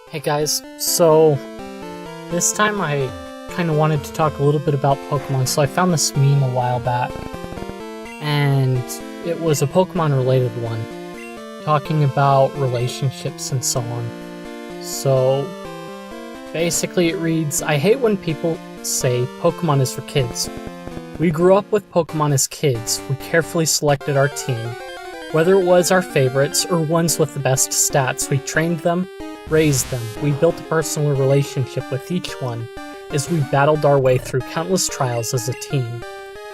Hey guys, so this time I kind of wanted to talk a little bit about Pokemon. So I found this meme a while back, and it was a Pokemon related one, talking about relationships and so on. So basically it reads, I hate when people say Pokemon is for kids. We grew up with Pokemon as kids. We carefully selected our team. Whether it was our favorites or ones with the best stats, we trained them, raised them. We built a personal relationship with each one as we battled our way through countless trials as a team.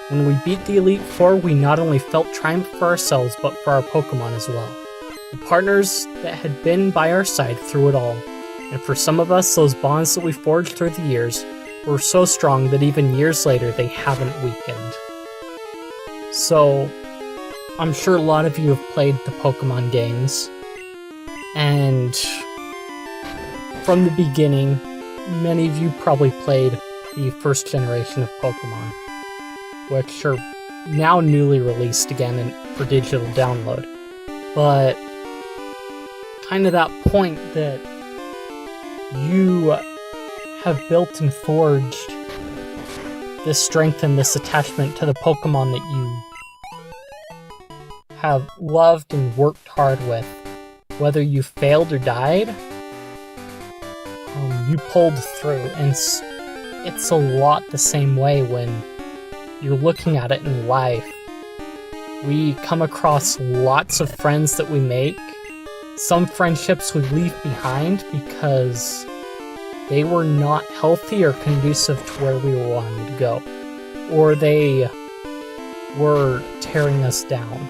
When we beat the Elite Four, we not only felt triumph for ourselves, but for our Pokemon as well. The partners that had been by our side through it all. And for some of us, those bonds that we forged through the years were so strong that even years later, they haven't weakened. So, I'm sure a lot of you have played the Pokemon games, and from the beginning, many of you probably played the first generation of Pokemon, which are now newly released again for digital download. But kind of that point that you have built and forged this strength and this attachment to the Pokemon that you have loved and worked hard with, whether you failed or died, you pulled through. And it's a lot the same way when you're looking at it in life. We come across lots of friends that we make. Some friendships we leave behind because they were not healthy or conducive to where we wanted to go, or they were tearing us down.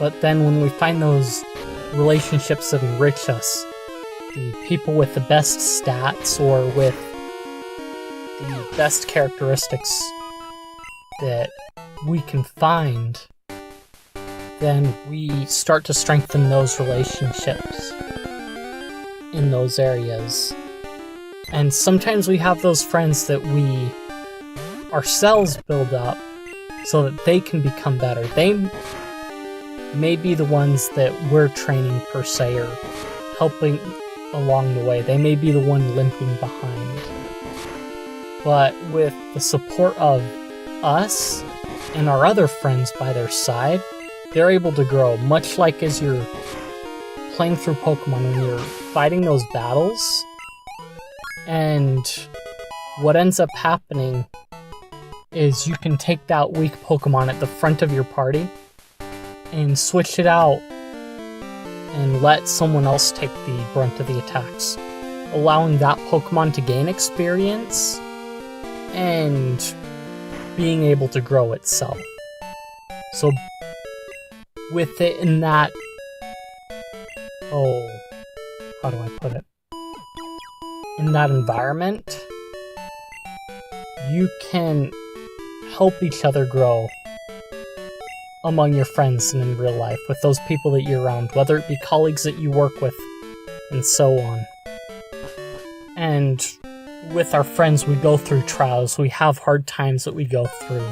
But then when we find those relationships that enrich us, the people with the best stats or with the best characteristics that we can find, then we start to strengthen those relationships in those areas. And sometimes we have those friends that we ourselves build up so that they can become better. They may be the ones that we're training per se or helping along the way. They may be the one limping behind. But with the support of us and our other friends by their side, they're able to grow, much like as you're playing through Pokemon when you're fighting those battles. And what ends up happening is you can take that weak Pokemon at the front of your party and switch it out and let someone else take the brunt of the attacks, allowing that Pokemon to gain experience and being able to grow itself. So with it in that, how do I put it? In that environment, you can help each other grow among your friends and in real life, with those people that you're around, whether it be colleagues that you work with, and so on. And with our friends, we go through trials, we have hard times that we go through.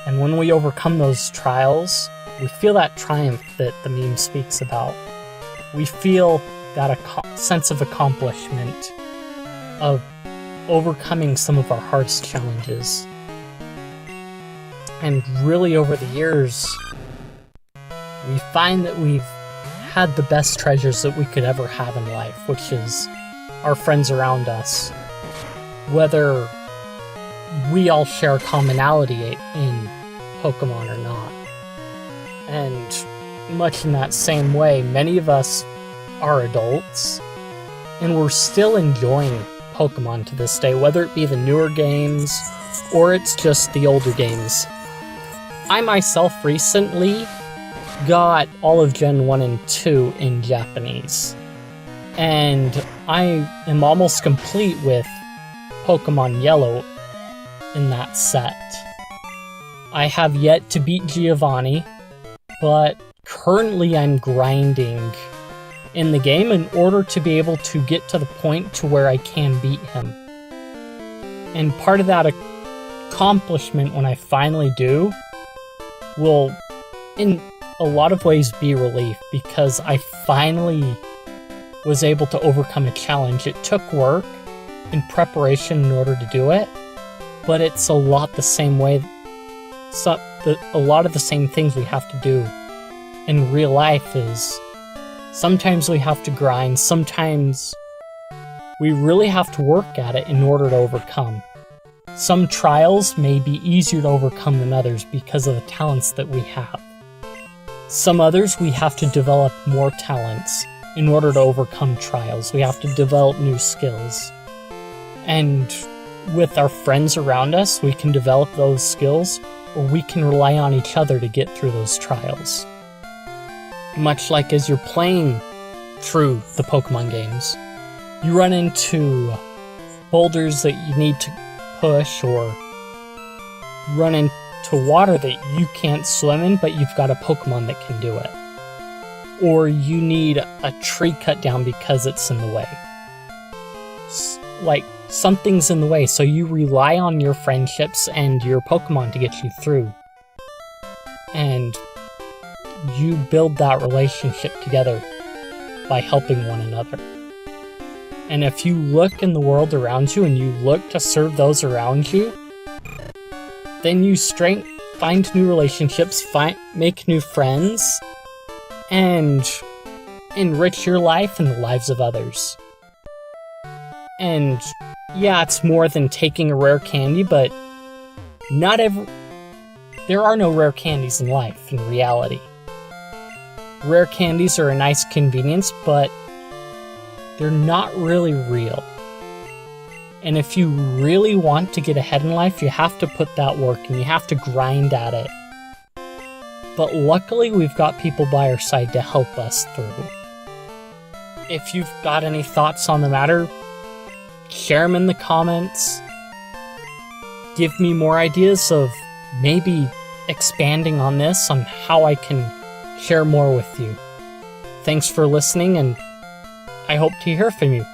And when we overcome those trials, we feel that triumph that the meme speaks about. We feel that sense of accomplishment, of overcoming some of our hardest challenges. And really over the years, we find that we've had the best treasures that we could ever have in life, which is our friends around us. Whether we all share a commonality in Pokemon or not. And much in that same way, many of us are adults, and we're still enjoying Pokemon to this day, whether it be the newer games or it's just the older games. I myself recently got all of Gen 1 and 2 in Japanese, and I am almost complete with Pokemon Yellow in that set. I have yet to beat Giovanni, but currently I'm grinding in the game in order to be able to get to the point to where I can beat him. And part of that accomplishment when I finally do will in a lot of ways be relief, because I finally was able to overcome a challenge. It took work and preparation in order to do it, but it's a lot the same way. A lot of the same things we have to do in real life is sometimes we have to grind, sometimes we really have to work at it in order to overcome. Some trials may be easier to overcome than others because of the talents that we have. Some others we have to develop more talents in order to overcome trials. We have to develop new skills. And with our friends around us, we can develop those skills, or we can rely on each other to get through those trials. Much like as you're playing through the Pokemon games, you run into boulders that you need to push, or run into water that you can't swim in, but you've got a Pokemon that can do it. Or you need a tree cut down because it's in the way. Like, something's in the way, so you rely on your friendships and your Pokemon to get you through. And you build that relationship together by helping one another. And if you look in the world around you and you look to serve those around you, then you find new relationships, make new friends, and enrich your life and the lives of others. And yeah, it's more than taking a rare candy, but there are no rare candies in life, in reality. Rare candies are a nice convenience, but they're not really real. And if you really want to get ahead in life, you have to put that work and you have to grind at it. But luckily, we've got people by our side to help us through. If you've got any thoughts on the matter, share them in the comments. Give me more ideas of maybe expanding on this, on how I can share more with you. Thanks for listening, and I hope to hear from you.